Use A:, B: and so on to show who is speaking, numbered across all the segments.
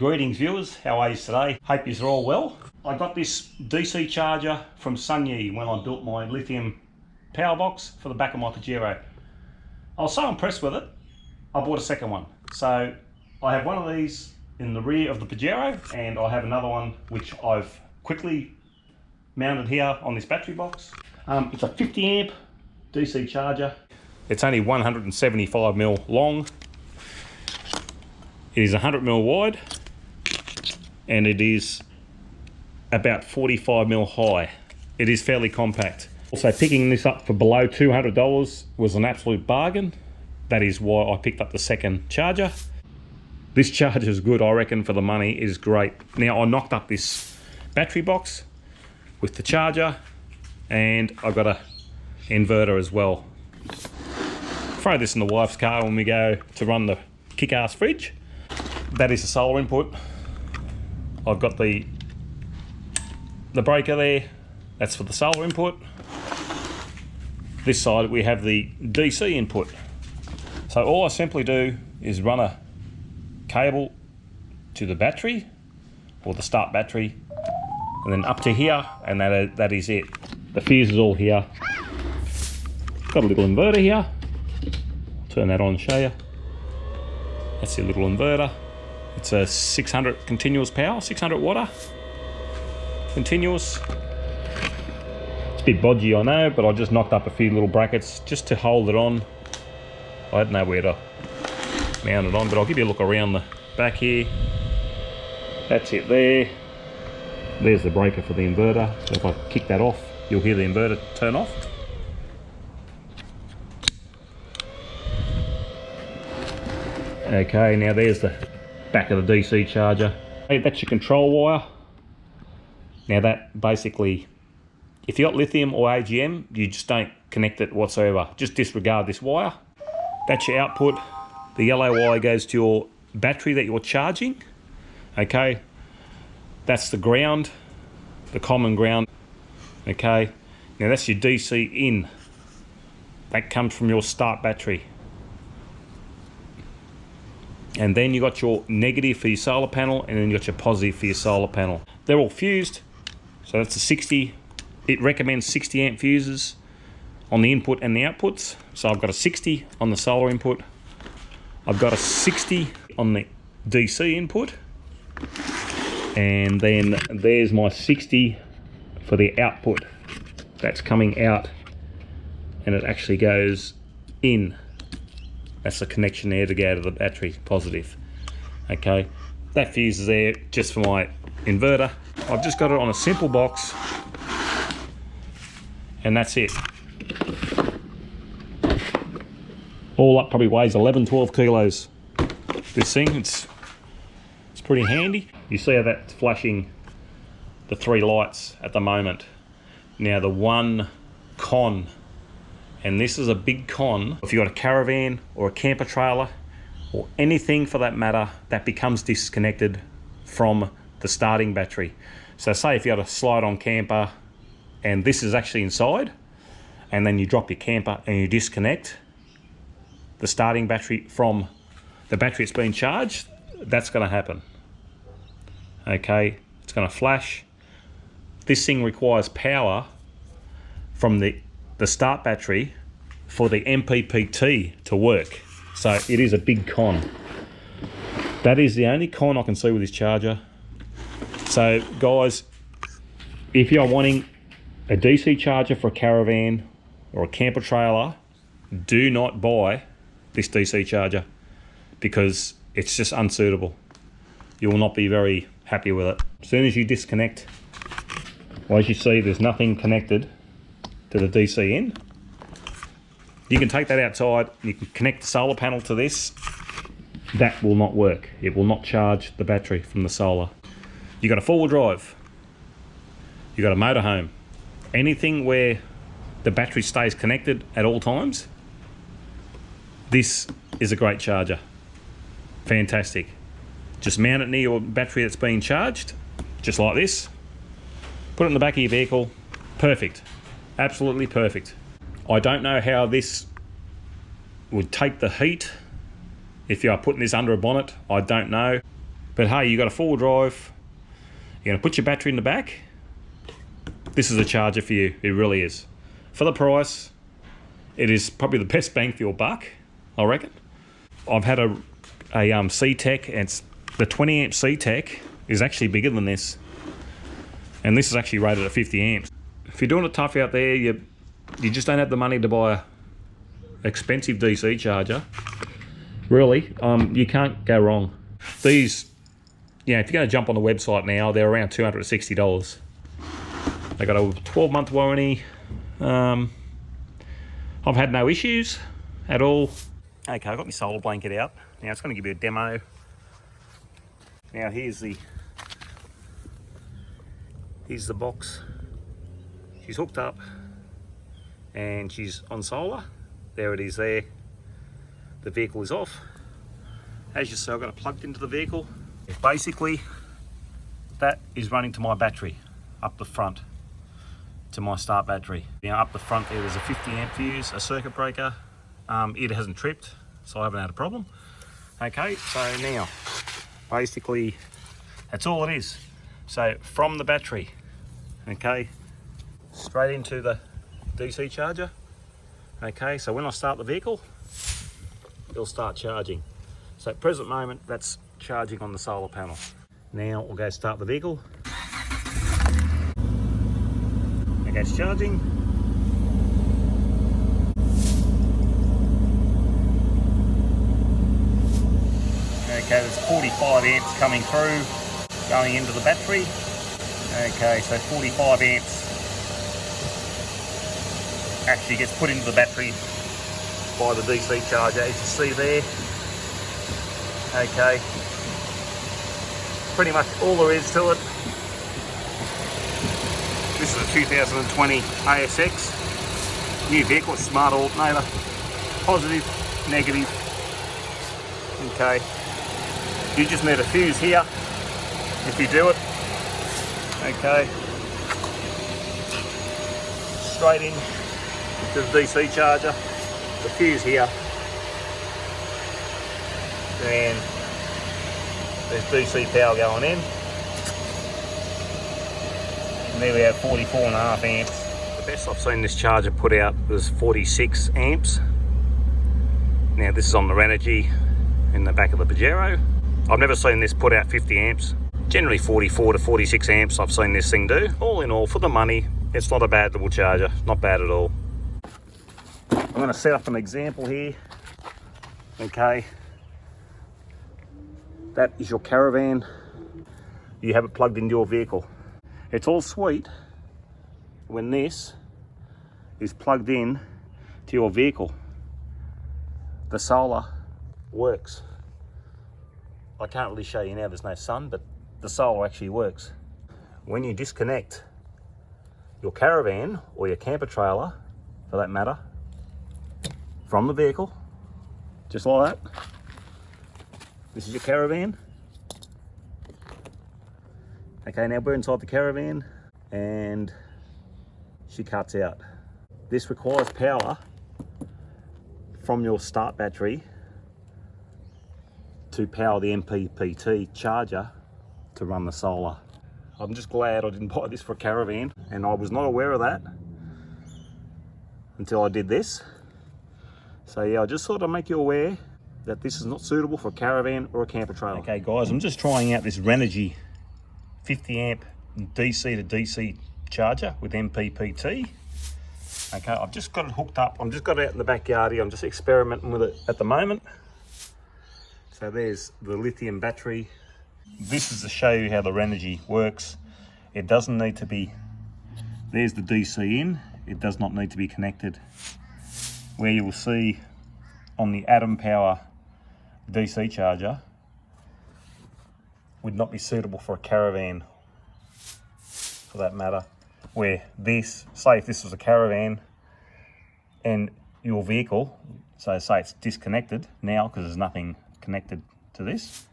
A: Greetings viewers, how are you today? Hope you're all well. I got this DC charger from Sunyi when I built my lithium power box for the back of my Pajero. I was so impressed with it, I bought a second one. So I have one of these in the rear of the Pajero, and I have another one which I've quickly mounted here on this battery box. It's a 50 amp DC charger. It's only 175mm long. It is 100mm wide, and it is about 45mm high. It is fairly compact. Also, picking this up for below $200 was an absolute bargain. That is why I picked up the second charger. This charger is good, I reckon, for the money. It is great. Now, I knocked up this battery box with the charger, and I've got a inverter as well. Throw this in the wife's car when we go to run the kick-ass fridge. That is the solar input. I've got the breaker there. That's for the solar input. This side we have the DC input. So all I simply do is run a cable to the battery, or the start battery, and then up to here, and that is it. The fuse is all here. Got a little inverter here. Turn that on and show you. That's your little inverter. It's a 600 continuous power, 600 watt continuous. It's a bit bodgy, I know, but I just knocked up a few little brackets just to hold it on. I don't know where to mount it on, but I'll give you a look around the back here. That's it there. There's the breaker for the inverter. So if I kick that off, you'll hear the inverter turn off. Okay, now there's the back of the DC charger. That's your control wire. Now that basically, if you got lithium or AGM, you just don't connect it whatsoever. Just disregard this wire. That's your output. The yellow wire goes to your battery that you're charging. Okay, that's the ground, the common ground. Okay, now that's your DC in. That comes from your start battery. And then you got your negative for your solar panel, and then you got your positive for your solar panel. They're all fused, so that's a 60. It recommends 60 amp fuses on the input and the outputs. So I've got a 60 on the solar input. I've got a 60 on the DC input. And then there's my 60 for the output. That's coming out, and it actually goes in. That's the connection there to go to the battery, positive. Okay, that fuse is there just for my inverter. I've just got it on a simple box, and that's it. All up probably weighs 11, 12 kilos. This thing, it's pretty handy. You see how that's flashing the 3 lights at the moment. Now the one con, and this is a big con, if you've got a caravan or a camper trailer or anything for that matter that becomes disconnected from the starting battery. So say if you got a slide-on camper and this is actually inside, and then you drop your camper and you disconnect the starting battery from the battery it's been charged, that's going to happen. Okay, it's going to flash. This thing requires power from the start battery for the MPPT to work. So it is a big con. That is the only con I can see with this charger. So guys, if you're wanting a DC charger for a caravan or a camper trailer, do not buy this DC charger, because it's just unsuitable. You will not be very happy with it. As soon as you disconnect, well, as you see, there's nothing connected to the DC in. You can take that outside, you can connect the solar panel to this. That will not work. It will not charge the battery from the solar. You got a 4-wheel drive, you got a motorhome, anything where the battery stays connected at all times, this is a great charger. Fantastic. Just mount it near your battery that's being charged, just like this. Put it in the back of your vehicle. Perfect. Absolutely perfect. I don't know how this would take the heat if you are putting this under a bonnet. I don't know. But hey, you got a 4-wheel drive, you're gonna put your battery in the back, this is a charger for you. It really is. For the price, it is probably the best bang for your buck, I reckon. I've had a C-Tech, and the 20 amp C-Tech is actually bigger than this. And this is actually rated at 50 amps. If you're doing it tough out there, you just don't have the money to buy a expensive DC charger, really, you can't go wrong. These, if you're going to jump on the website now, they're around $260. They got a 12-month warranty. I've had no issues at all. Okay, I've got my solar blanket out. Now it's going to give you a demo. Now here's the box. She's hooked up and she's on solar. There it is there. The vehicle is off. As you see, I've got it plugged into the vehicle. Basically, that is running to my battery up the front, to my start battery. Now up the front there's a 50 amp fuse, a circuit breaker. It hasn't tripped, so I haven't had a problem. Okay, so now, basically, that's all it is. So from the battery, okay, straight into the DC charger. Okay, so when I start the vehicle, it'll start charging. So at present moment, that's charging on the solar panel. Now we'll go start the vehicle. Okay, it's charging. Okay, there's 45 amps coming through, going into the battery. Okay, so 45 amps actually gets put into the battery by the DC charger, as you see there. Okay, pretty much all there is to it. This is a 2020 ASX, new vehicle, smart alternator, positive, negative. Okay, you just need a fuse here if you do it. Okay, straight in to the DC charger, the fuse here, and there's DC power going in, and there we have 44.5 amps. The best I've seen this charger put out was 46 amps. Now this is on the Renogy in the back of the Pajero. I've never seen this put out 50 amps. Generally 44 to 46 amps I've seen this thing do. All in all, for the money, it's not a bad little charger, not bad at all. I'm going to set up an example here. Okay, that is your Caravan. You have it plugged into your vehicle. It's all sweet when this is plugged in to your vehicle. The solar works. I can't really show you now, there's no sun, but the solar actually works. When you disconnect your Caravan or your camper trailer, for that matter, from the vehicle, just like that. This is your Caravan. Okay, now we're inside the Caravan and she cuts out. This requires power from your start battery to power the MPPT charger to run the solar. I'm just glad I didn't buy this for a Caravan, and I was not aware of that until I did this. So yeah, I just thought I'd make you aware that this is not suitable for a Caravan or a camper trailer. Okay guys, I'm just trying out this Renogy 50 amp DC to DC charger with MPPT. Okay, I've just got it hooked up. I've just got it out in the backyard here. I'm just experimenting with it at the moment. So there's the lithium battery. This is to show you how the Renogy works. It doesn't need to be, there's the DC in. It does not need to be connected. Where you will see on the Atem power DC charger would not be suitable for a Caravan, for that matter. Where this, say if this was a Caravan and your vehicle, so say it's disconnected now because there's nothing connected to this,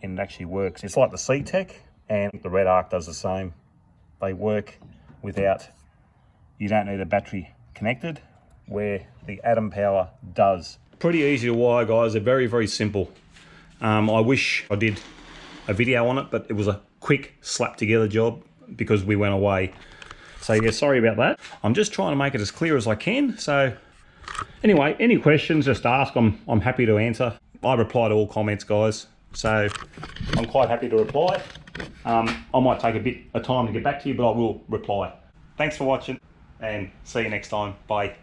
A: and it actually works. It's like the C-Tech, and the Red Arc does the same. They work without, you don't need a battery connected, where the Atem power does. Pretty easy to wire, guys. They're very, very simple. I wish I did a video on it, but it was a quick slap together job because we went away. So yeah, sorry about that. I'm just trying to make it as clear as I can. So anyway, any questions, just ask. I'm happy to answer. I reply to all comments, guys. So I'm quite happy to reply. I might take a bit of time to get back to you, but I will reply. Thanks for watching and see you next time. Bye.